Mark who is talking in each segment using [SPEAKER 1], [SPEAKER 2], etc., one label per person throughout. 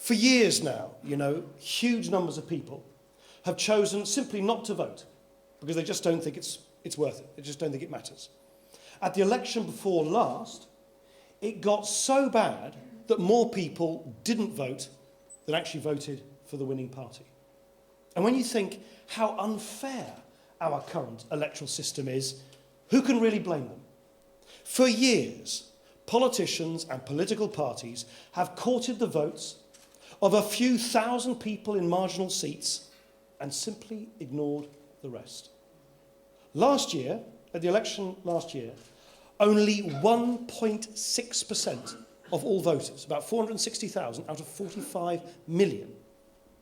[SPEAKER 1] For years now, huge numbers of people have chosen simply not to vote because they just don't think it's worth it. They just don't think it matters. At the election before last, it got so bad that more people didn't vote than actually voted for the winning party. And when you think how unfair our current electoral system is, who can really blame them? For years, politicians and political parties have courted the votes of a few thousand people in marginal seats and simply ignored the rest. Last year, at the election last year, only 1.6% of all voters, about 460,000 out of 45 million,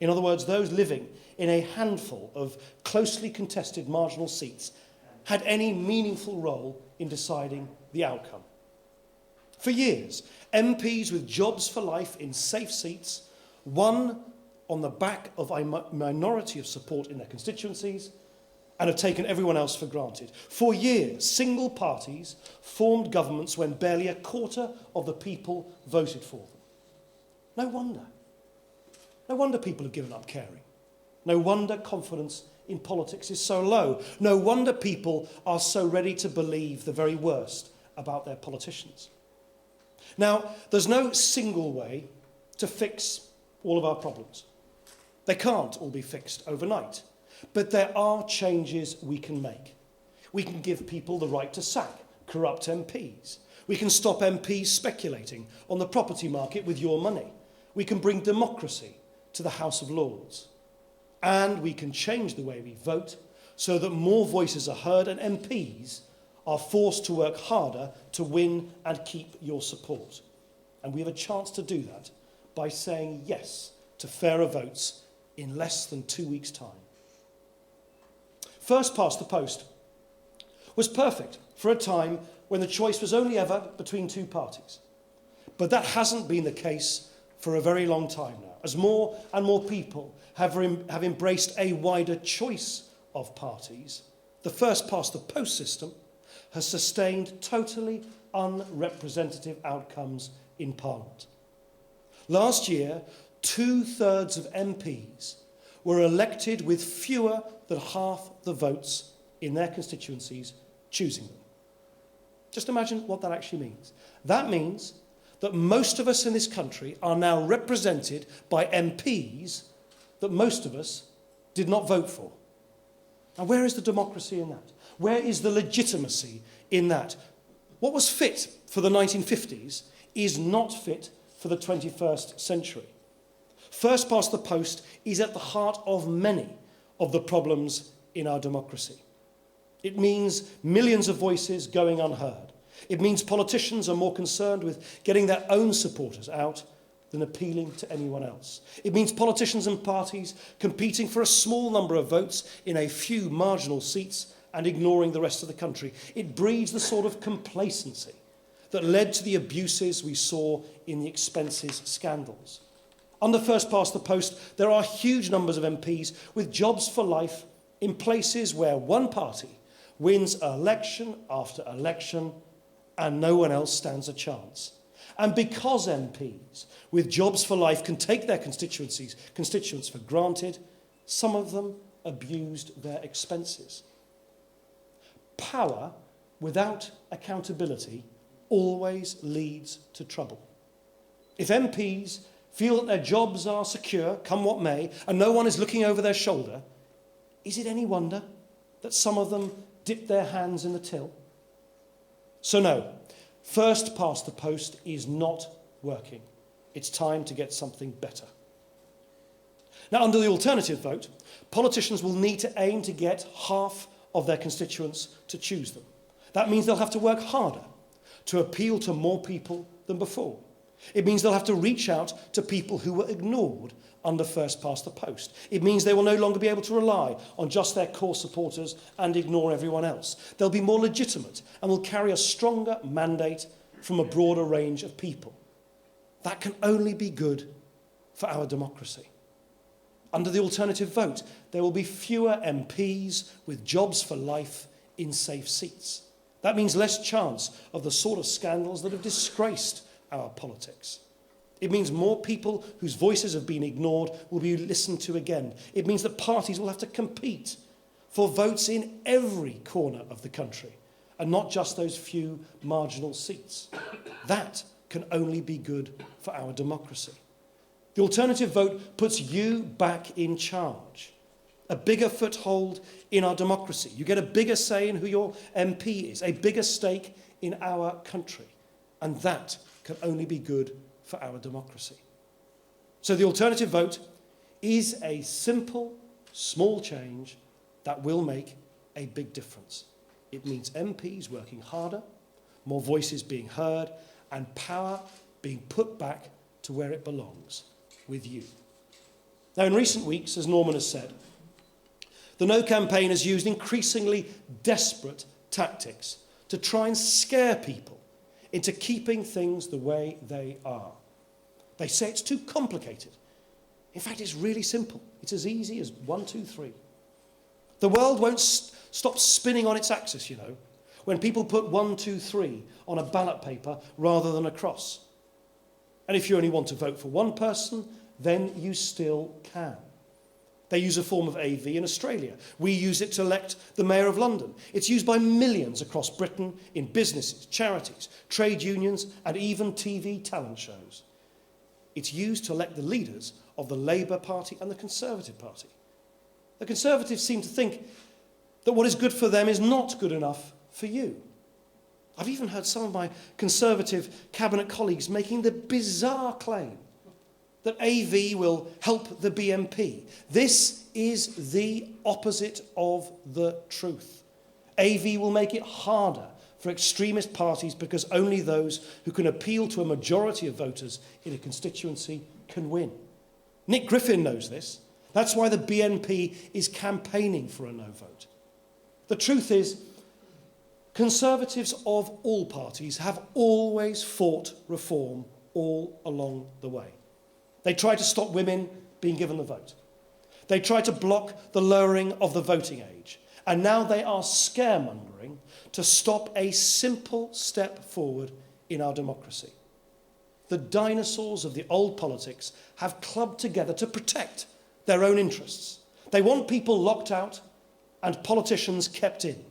[SPEAKER 1] in other words, those living in a handful of closely contested marginal seats, had any meaningful role in deciding the outcome. For years, MPs with jobs for life in safe seats won on the back of a minority of support in their constituencies and have taken everyone else for granted. For years, single parties formed governments when barely a quarter of the people voted for them. No wonder. No wonder people have given up caring. No wonder confidence in politics is so low. No wonder people are so ready to believe the very worst about their politicians. Now, there's no single way to fix all of our problems. They can't all be fixed overnight. But there are changes we can make. We can give people the right to sack corrupt MPs. We can stop MPs speculating on the property market with your money. We can bring democracy to the House of Lords. And we can change the way we vote so that more voices are heard and MPs are forced to work harder to win and keep your support. And we have a chance to do that by saying yes to fairer votes in less than 2 weeks' time. First past the post was perfect for a time when the choice was only ever between two parties. But that hasn't been the case for a very long time now, as more and more people have embraced a wider choice of parties. The first past the post system has sustained totally unrepresentative outcomes in Parliament. Last year, 2/3 of MPs were elected with fewer than half the votes in their constituencies choosing them. Just imagine what that actually means. That means that most of us in this country are now represented by MPs that most of us did not vote for. Now, where is the democracy in that? Where is the legitimacy in that? What was fit for the 1950s is not fit for the 21st century. First past the post is at the heart of many of the problems in our democracy. It means millions of voices going unheard. It means politicians are more concerned with getting their own supporters out than appealing to anyone else. It means politicians and parties competing for a small number of votes in a few marginal seats and ignoring the rest of the country. It breeds the sort of complacency that led to the abuses we saw in the expenses scandals. Under first past the post, there are huge numbers of MPs with jobs for life in places where one party wins election after election and no one else stands a chance. And because MPs with jobs for life can take their constituents for granted, some of them abused their expenses. Power without accountability always leads to trouble. If MPs feel that their jobs are secure, come what may, and no one is looking over their shoulder, is it any wonder that some of them dip their hands in the till? So no, first past the post is not working. It's time to get something better. Now, under the alternative vote, politicians will need to aim to get half of their constituents to choose them. That means they'll have to work harder to appeal to more people than before. It means they'll have to reach out to people who were ignored under first past the post. It means they will no longer be able to rely on just their core supporters and ignore everyone else. They'll be more legitimate and will carry a stronger mandate from a broader range of people. That can only be good for our democracy. Under the alternative vote, there will be fewer MPs with jobs for life in safe seats. That means less chance of the sort of scandals that have disgraced our politics. It means more people whose voices have been ignored will be listened to again. It means that parties will have to compete for votes in every corner of the country, and not just those few marginal seats. That can only be good for our democracy. The alternative vote puts you back in charge, a bigger foothold in our democracy. You get a bigger say in who your MP is, a bigger stake in our country, and that can only be good for our democracy. So the alternative vote is a simple, small change that will make a big difference. It means MPs working harder, more voices being heard, and power being put back to where it belongs, with you. Now, in recent weeks, as Norman has said, the No campaign has used increasingly desperate tactics to try and scare people into keeping things the way they are. They say it's too complicated. In fact, it's really simple. It's as easy as 1, 2, 3. The world won't stop spinning on its axis, you know, when people put 1, 2, 3 on a ballot paper rather than a cross. And if you only want to vote for one person, then you still can. They use a form of AV in Australia. We use it to elect the Mayor of London. It's used by millions across Britain in businesses, charities, trade unions, and even TV talent shows. It's used to elect the leaders of the Labour Party and the Conservative Party. The Conservatives seem to think that what is good for them is not good enough for you. I've even heard some of my Conservative cabinet colleagues making the bizarre claim that AV will help the BNP. This is the opposite of the truth. AV will make it harder for extremist parties because only those who can appeal to a majority of voters in a constituency can win. Nick Griffin knows this. That's why the BNP is campaigning for a no vote. The truth is, Conservatives of all parties have always fought reform all along the way. They tried to stop women being given the vote. They tried to block the lowering of the voting age. And now they are scaremongering to stop a simple step forward in our democracy. The dinosaurs of the old politics have clubbed together to protect their own interests. They want people locked out and politicians kept in.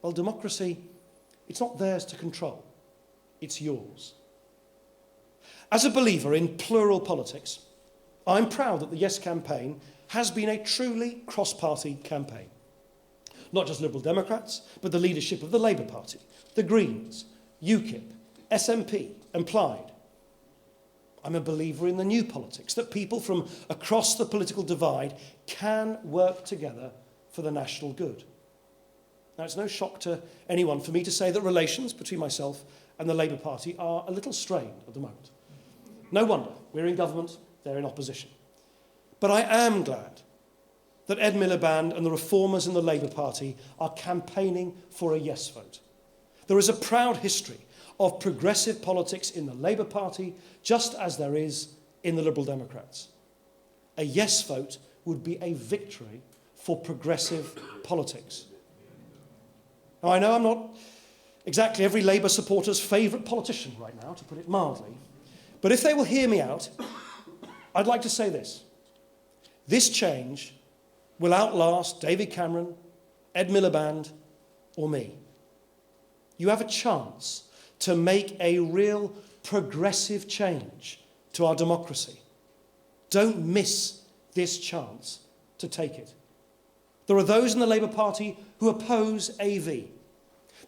[SPEAKER 1] Well, democracy, it's not theirs to control. It's yours. As a believer in plural politics, I'm proud that the Yes campaign has been a truly cross-party campaign. Not just Liberal Democrats, but the leadership of the Labour Party, the Greens, UKIP, SNP and Plaid. I'm a believer in the new politics, that people from across the political divide can work together for the national good. Now, it's no shock to anyone for me to say that relations between myself and the Labour Party are a little strained at the moment. No wonder. We're in government, they're in opposition. But I am glad that Ed Miliband and the reformers in the Labour Party are campaigning for a yes vote. There is a proud history of progressive politics in the Labour Party, just as there is in the Liberal Democrats. A yes vote would be a victory for progressive politics. Now, I know I'm not exactly every Labour supporter's favourite politician right now, to put it mildly, but if they will hear me out, I'd like to say this. This change will outlast David Cameron, Ed Miliband, or me. You have a chance to make a real progressive change to our democracy. Don't miss this chance to take it. There are those in the Labour Party who oppose AV.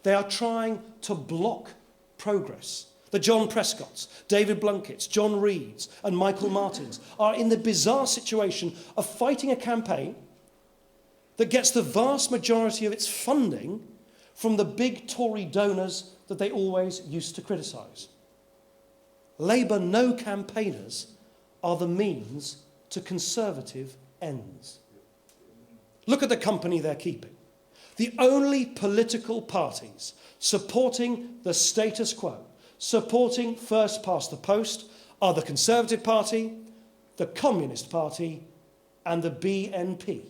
[SPEAKER 1] They are trying to block progress. The John Prescotts, David Blunkett's, John Reeds and Michael Martins are in the bizarre situation of fighting a campaign that gets the vast majority of its funding from the big Tory donors that they always used to criticise. Labour no campaigners are the means to Conservative ends. Look at the company they're keeping. The only political parties supporting the status quo, supporting first past the post, are the Conservative Party, the Communist Party, and the BNP.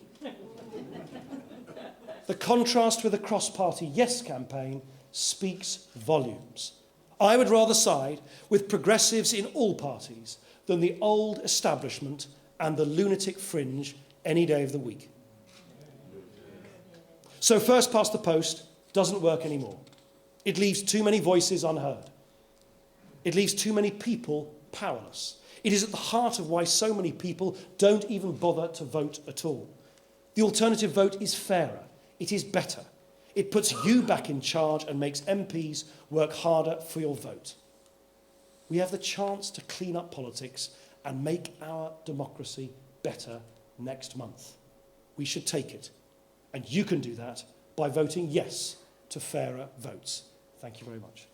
[SPEAKER 1] The contrast with the cross-party Yes campaign speaks volumes. I would rather side with progressives in all parties than the old establishment and the lunatic fringe any day of the week. So first past the post doesn't work anymore. It leaves too many voices unheard. It leaves too many people powerless. It is at the heart of why so many people don't even bother to vote at all. The alternative vote is fairer. It is better. It puts you back in charge and makes MPs work harder for your vote. We have the chance to clean up politics and make our democracy better next month. We should take it. And you can do that by voting yes to fairer votes. Thank you very much.